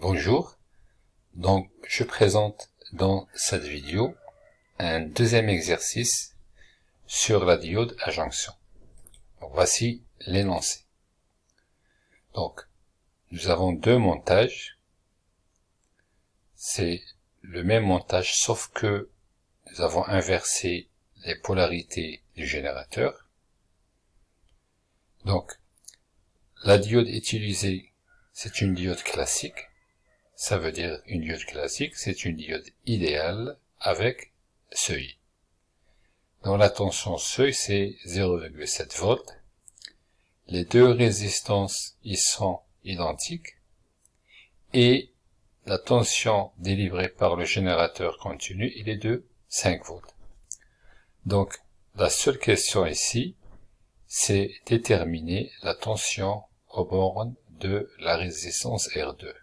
Bonjour, donc je présente dans cette vidéo un deuxième exercice sur la diode à jonction. Donc, voici l'énoncé. Donc nous avons deux montages, c'est le même montage sauf que nous avons inversé les polarités du générateur. Donc la diode utilisée, c'est une diode classique. Ça veut dire une diode classique, c'est une diode idéale avec seuil. Donc la tension seuil, c'est 0,7 volts. Les deux résistances y sont identiques. Et la tension délivrée par le générateur continu, il est de 5 volts. Donc la seule question ici, c'est déterminer la tension aux bornes de la résistance R2.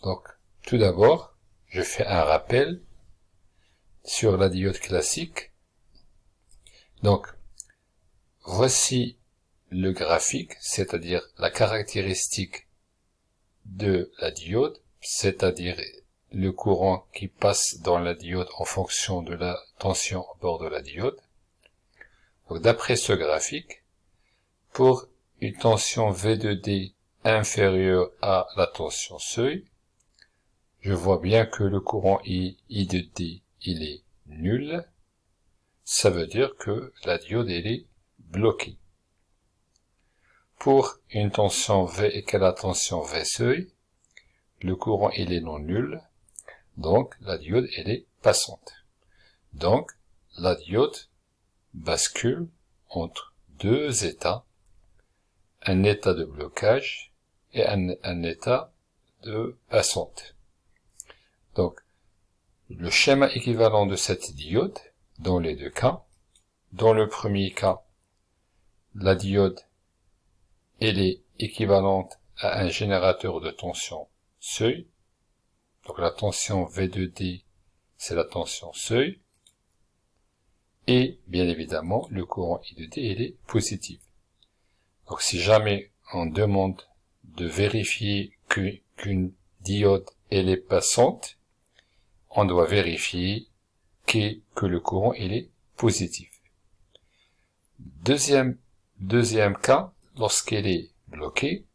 Donc, tout d'abord, je fais un rappel sur la diode classique. Donc, voici le graphique, c'est-à-dire la caractéristique de la diode, c'est-à-dire le courant qui passe dans la diode en fonction de la tension au bord de la diode. Donc, d'après ce graphique, pour une tension V2D inférieure à la tension seuil, je vois bien que le courant I de D, il est nul. Ça veut dire que la diode, elle est bloquée. Pour une tension V égale à tension V seuil, le courant, il est non nul. Donc, la diode, elle est passante. Donc, la diode bascule entre deux états, un état de blocage et un état de passante. Donc, le schéma équivalent de cette diode, dans les deux cas, dans le premier cas, la diode, elle est équivalente à un générateur de tension seuil. Donc la tension V2D, c'est la tension seuil. Et, bien évidemment, le courant I de D, il est positif. Donc si jamais on demande de vérifier qu'une diode, elle est passante, on doit vérifier que le courant, il est positif. Deuxième cas, lorsqu'elle est bloquée,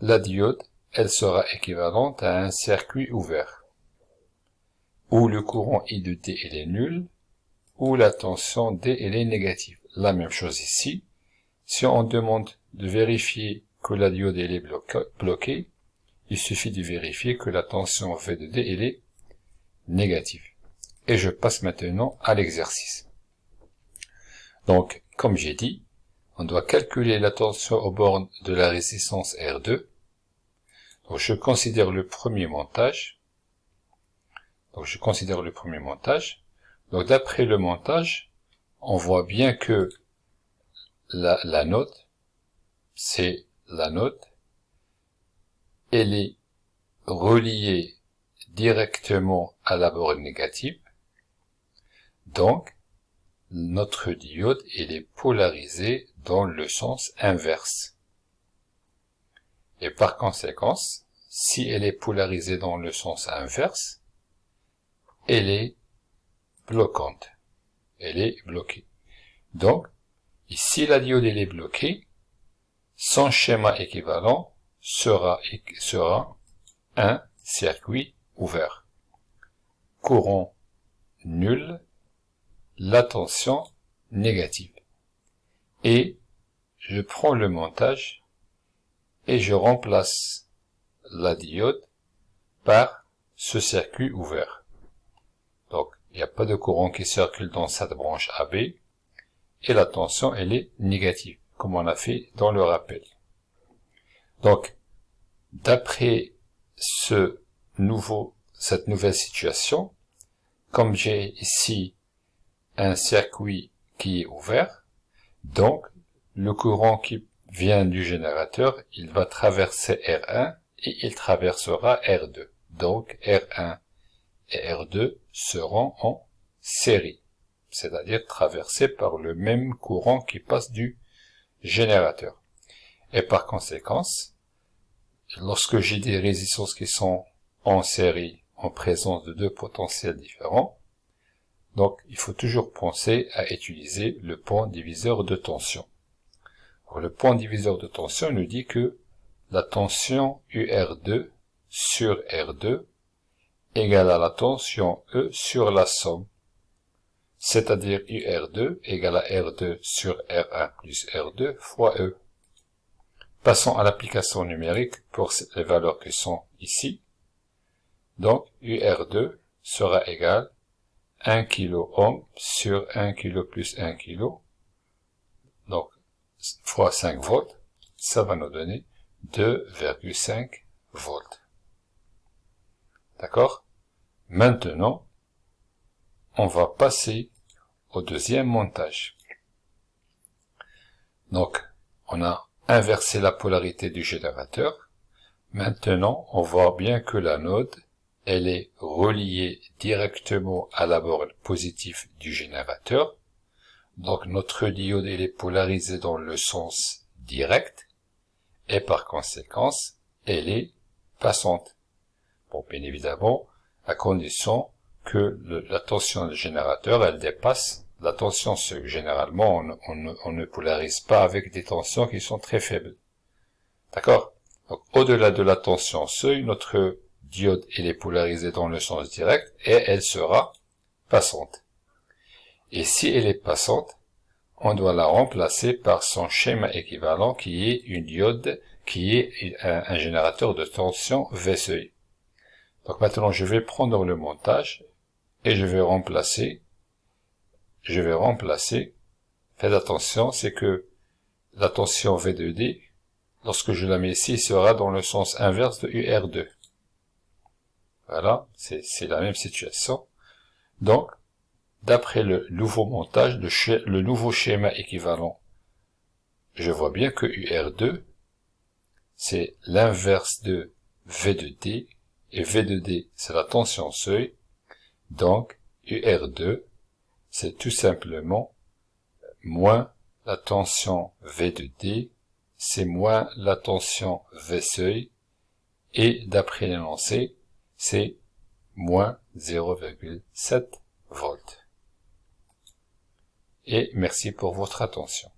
la diode, elle sera équivalente à un circuit ouvert, où le courant I de D, il est nul, où la tension D, elle est négative. La même chose ici. Si on demande de vérifier que la diode, elle est bloquée, il suffit de vérifier que la tension V de D, elle est négative. Et je passe maintenant à l'exercice. Donc, comme j'ai dit, on doit calculer la tension aux bornes de la résistance R2. Donc, je considère le premier montage. Donc, d'après le montage, on voit bien que la note, c'est la note, elle est reliée directement à la borne négative. Donc, notre diode, elle est polarisée dans le sens inverse. Et par conséquent, si elle est polarisée dans le sens inverse, elle est bloquante. Elle est bloquée. Donc, ici la diode, elle est bloquée. Son schéma équivalent sera un circuit ouvert. Courant nul, la tension négative. Et je prends le montage et je remplace la diode par ce circuit ouvert. Donc, il n'y a pas de courant qui circule dans cette branche AB et la tension, elle est négative, comme on a fait dans le rappel. Donc, d'après cette nouvelle situation, comme j'ai ici un circuit qui est ouvert, donc le courant qui vient du générateur, il va traverser R1 et il traversera R2. Donc R1 et R2 seront en série, c'est-à-dire traversés par le même courant qui passe du générateur. Et par conséquent, lorsque j'ai des résistances qui sont en série, en présence de deux potentiels différents, donc il faut toujours penser à utiliser le point diviseur de tension. Alors, le point diviseur de tension nous dit que la tension UR2 sur R2 égale à la tension E sur la somme, c'est-à-dire UR2 égale à R2 sur R1 plus R2 fois E. Passons à l'application numérique pour les valeurs qui sont ici. Donc, UR2 sera égal à 1 kΩ sur 1 kg plus 1 kg, donc fois 5 volts, ça va nous donner 2,5 volts. D'accord? Maintenant, on va passer au deuxième montage. Donc, on a inversé la polarité du générateur. Maintenant, on voit bien que l'anode, elle est reliée directement à la borne positive du générateur. Donc, notre diode, elle est polarisée dans le sens direct. Et par conséquent, elle est passante. Bon, bien évidemment, à condition que la tension du générateur, elle dépasse la tension seuil. Généralement, on ne polarise pas avec des tensions qui sont très faibles. D'accord? Donc, au-delà de la tension seuil, notre diode, elle est polarisée dans le sens direct et elle sera passante. Et si elle est passante, on doit la remplacer par son schéma équivalent qui est une diode, qui est un générateur de tension V seuil. Donc maintenant, je vais prendre le montage et je vais remplacer, faites attention, c'est que la tension V2D, lorsque je la mets ici, sera dans le sens inverse de UR2. Voilà, c'est la même situation. Donc, d'après le nouveau montage, le nouveau schéma équivalent, je vois bien que UR2, c'est l'inverse de V2D, et V2D, c'est la tension seuil. Donc, UR2, c'est tout simplement moins la tension V2D, c'est moins la tension V seuil, et d'après l'énoncé, c'est moins 0,7 volts. Et merci pour votre attention.